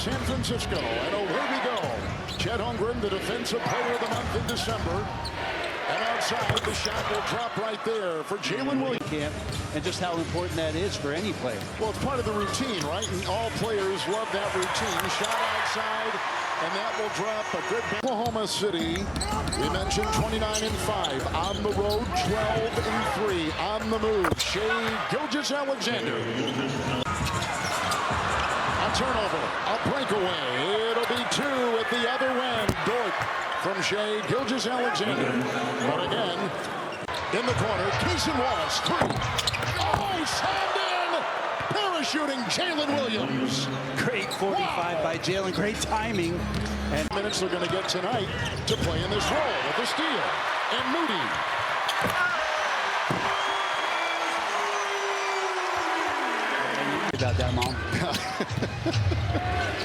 San Francisco. And away we go. Chet Holmgren, the Defensive Player of the Month in December. And outside, the shot will drop right there for Jalen Williams. And just how important that is for any player. Well, it's part of the routine, right? And all players love that routine. Shot outside, and that will drop a good. Oklahoma City, we mentioned 29-5. On the road, 12-3. On the move, Shai Gilgeous-Alexander. A turnover, a breakaway. It'll be two at the other end. Dort from Shai Gilgeous-Alexander. But again, in the corner, Cason Wallace, three. Oh, slammed in! Parachuting Jalen Williams. Great 45 by Jalen, great timing. And minutes they're going to get tonight to play in this role with the steal. And Moody. About that, Mom.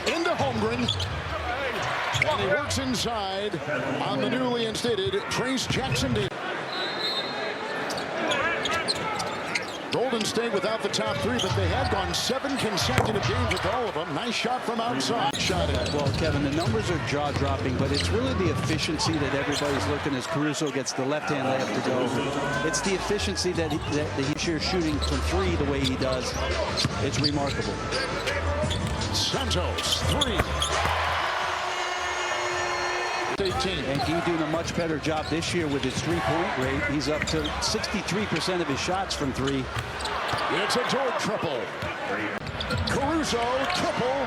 Into Holmgren. And he works inside on the newly instated Trace Jackson. Golden State without the top three, but they had gone 7 consecutive games with all of them. Nice shot from outside. Shot it. Well, Kevin, the numbers are jaw-dropping, but it's really the efficiency that everybody's looking as Caruso gets the left-hand layup to go. It's the efficiency that he's shooting from three the way he does. It's remarkable. Santos, three. 18. And he's doing a much better job this year with his three-point rate. He's up to 63% of his shots from three. It's a Dort triple. Caruso, triple.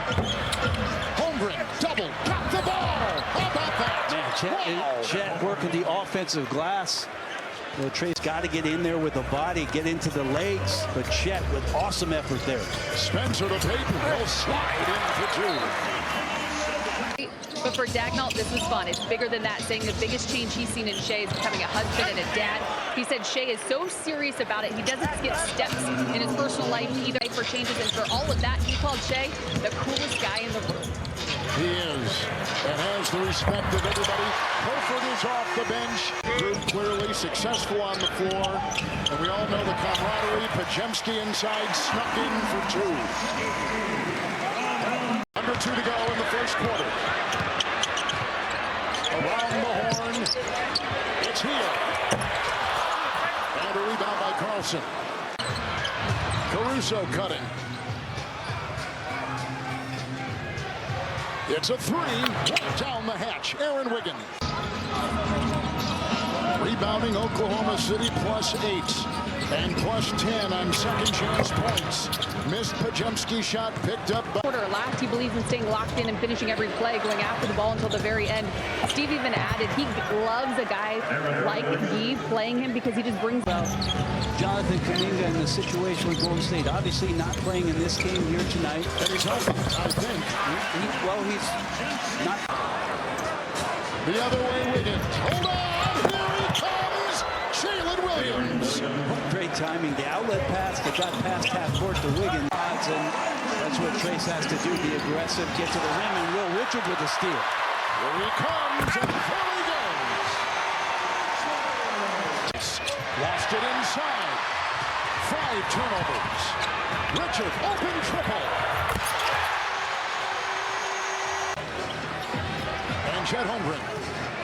Holmgren, double. Got the ball. How about that? Man, Chet working the offensive glass. You know, Trace got to get in there with the body, get into the legs. But Chet with awesome effort there. Spencer to Payton will slide in for two. But for Dagnall, this was fun. It's bigger than that, saying the biggest change he's seen in Shai is becoming a husband and a dad. He said Shai is so serious about it, he doesn't skip steps in his personal life either for changes. And for all of that, he called Shai the coolest guy in the room. He is, and has the respect of everybody. Horford is off the bench. Drew clearly successful on the floor. And we all know the camaraderie. Podziemski inside, snuck in for two. Under 2 to go in the first quarter. Around the horn. It's here. And a rebound by Carlson. Caruso cutting. It's a three. Down the hatch. Aaron Wiggins. Rebounding Oklahoma City +8. And +10 on second chance points. Missed Podziemski shot picked up by Last, he believes in staying locked in and finishing every play, going after the ball until the very end. Steve even added he loves a guy like Guy playing him because he just brings out. Jonathan Kuminga in the situation with Golden State, obviously not playing in this game here tonight. And he's healthy, I think. He's not. The other way, Wiggins. Hold on! Here he comes! Jalen Williams. Great timing. The outlet pass that got past half court to Wiggins. And that's what Trace has to do. Be aggressive, get to the rim, and Will Richard with the steal. Here he comes, and there he goes. Lost it inside. 5 turnovers. Richard, open triple. And Chet Holmgren,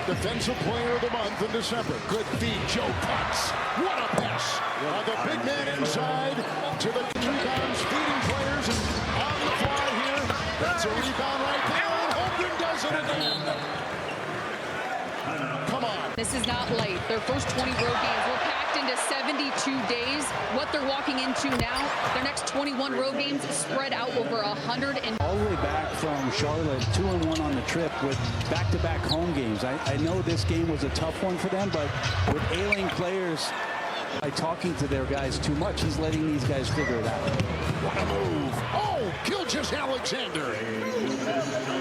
Defensive Player of the Month in December. Good feed, Joe cuts. What a pass. The big man inside to the rebounds, feeding players, and on the fly here. That's a rebound right there, and Holmgren does it again. Come on. This is not light. Their first 20 road games were packed into 72 days. What they're walking into now, their next 21 road games spread out over 100 and all the way back from Charlotte, 2-1 on the trip with back-to-back home games. I know this game was a tough one for them, but with ailing players, by talking to their guys too much, he's letting these guys figure it out. What a move. Oh, Gilgeous-Alexander.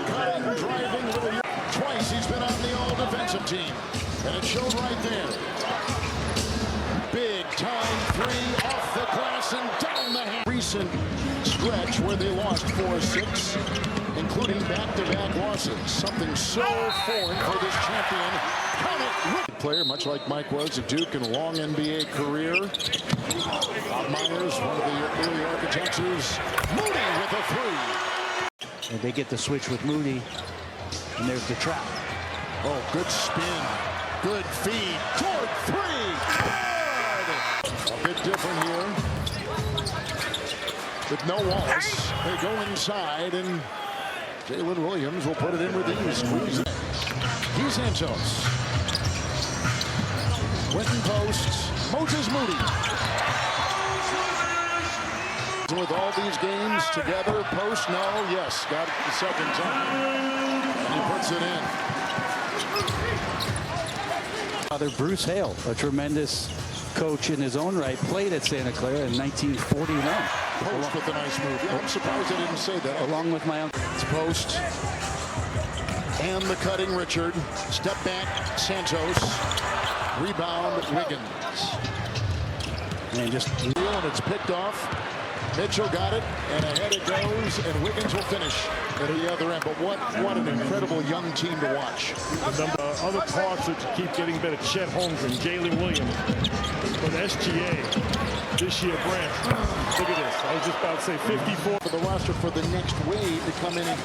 Cutting, driving, little. Twice he's been on the all-defensive team. And it showed right there. Big time three off the glass and down the hand. Recent stretch where they lost 4-6, including back-to-back losses. Something so foreign for this champion. Count it. Player, much like Mike was at Duke in a long NBA career. Bob Myers, one of the early architects, Moody with a three. And they get the switch with Moody. And there's the trap. Oh, good spin. Good feed. Toward three. Good. A bit different here. With no Wallace, they go inside, and Jalen Williams will put it in with ease. Squeeze it. He's Santos. Quentin posts. Moses Moody. With all these games together, post, no, yes, got it the second time. And he puts it in. Father Bruce Hale, a tremendous coach in his own right, played at Santa Clara in 1941. Post with a nice move. Yeah, I'm surprised I didn't say that. Along with my uncle. It's post. And the cutting Richard. Step back, Santos. Rebound, Wiggins. And just And it's picked off. Mitchell got it, and ahead it goes, and Wiggins will finish at the other end. But what an incredible young team to watch. The number of other parts that keep getting better. Chet Holmgren, Jalen Williams. But SGA this year, Brant. Look at this. I was just about to say 54 for the roster for the next wave to come in. And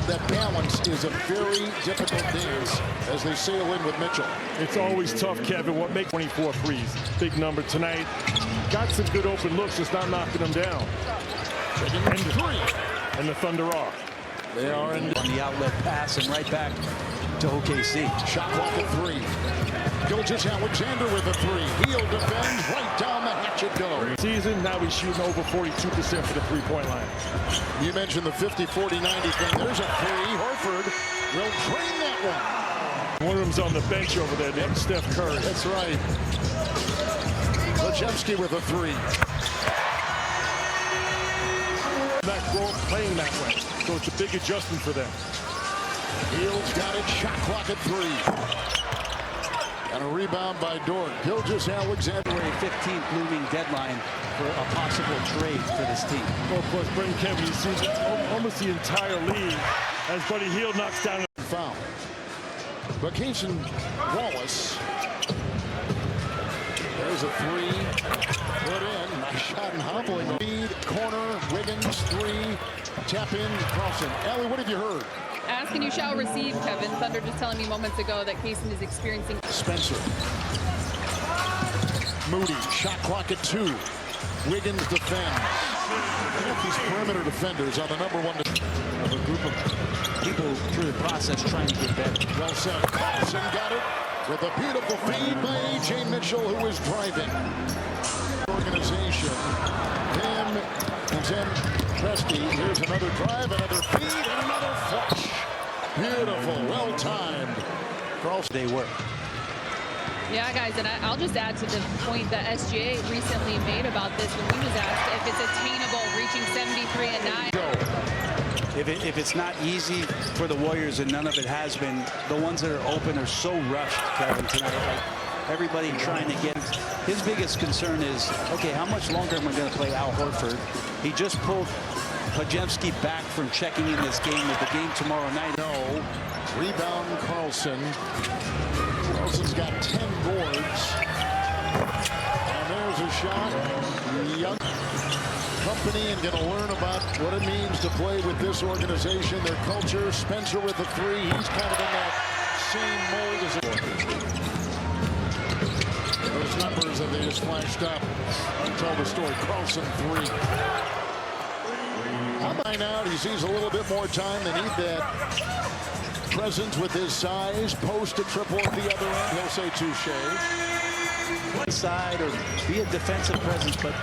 that balance is a very difficult dance as they sail in with Mitchell. It's always tough, Kevin. What makes 24 threes? Big number tonight. Got some good open looks, just not knocking them down. And the Thunder off. They are in on the outlet pass and right back to OKC. Shot clock at 3. Gilgeous-Alexander with a 3. He'll defend right down the hatchet go. Season, now he's shooting over 42% for the three-point line. You mentioned the 50-40-90 thing. There's a 3. Horford will drain that One of them's on the bench over there, named Steph Curry. one. That's right. Lajewski with a 3. That growth playing that way, so it's a big adjustment for them. Fields got it. Shot clock at 3. And a rebound by Dort. Gilgeous-Alexander. February 15th looming deadline for a possible trade for this team. Well, of course, Brent Kevin, you see almost the entire league as Buddy Hield knocks down a Foul. But Casey Wallace. There's a 3. Put in. Nice shot and hobbling. Lead. Corner. Wiggins. 3. Tap in. Crossing. Allie, what have you heard? Ask and you shall receive, Kevin. Thunder just telling me moments ago that Kaysen is experiencing. Spencer. Moody. Shot clock at 2. Wiggins defends. These perimeter defenders on the number 1. Of a group of people through the process trying to get better. Well said. Carlson got it with a beautiful feed by A.J. Mitchell, who is driving. Organization. Him and Zen Presti. Here's another drive, another feed, and another flush. Beautiful. Well timed. Carlson. They were. Yeah, guys, and I'll just add to the point that SGA recently made about this when he was asked if it's attainable, reaching 73 and 9. If it's not easy for the Warriors, and none of it has been, the ones that are open are so rushed, Kevin, tonight. Like everybody trying to get. His biggest concern is, okay, how much longer am I going to play Al Horford? He just pulled Podziemski back from checking in this game with the game tomorrow night. No. Rebound Carlson. Carlson's got 10 boards. And there's a shot. Young company and going to learn about what it means to play with this organization, their culture. Spencer with a 3. He's kind of in that same mold as those numbers that they just flashed up tell the story. Carlson 3. How about now? He sees a little bit more time. They need that presence with his size. Post to triple at the other end. He'll say touche. Side or be a defensive presence, but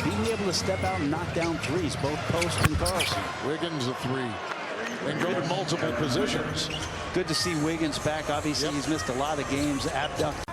being able to step out and knock down threes, both Post and Carlson. Wiggins a 3. And go to multiple positions. Good to see Wiggins back. Obviously, he's missed a lot of games. Abduct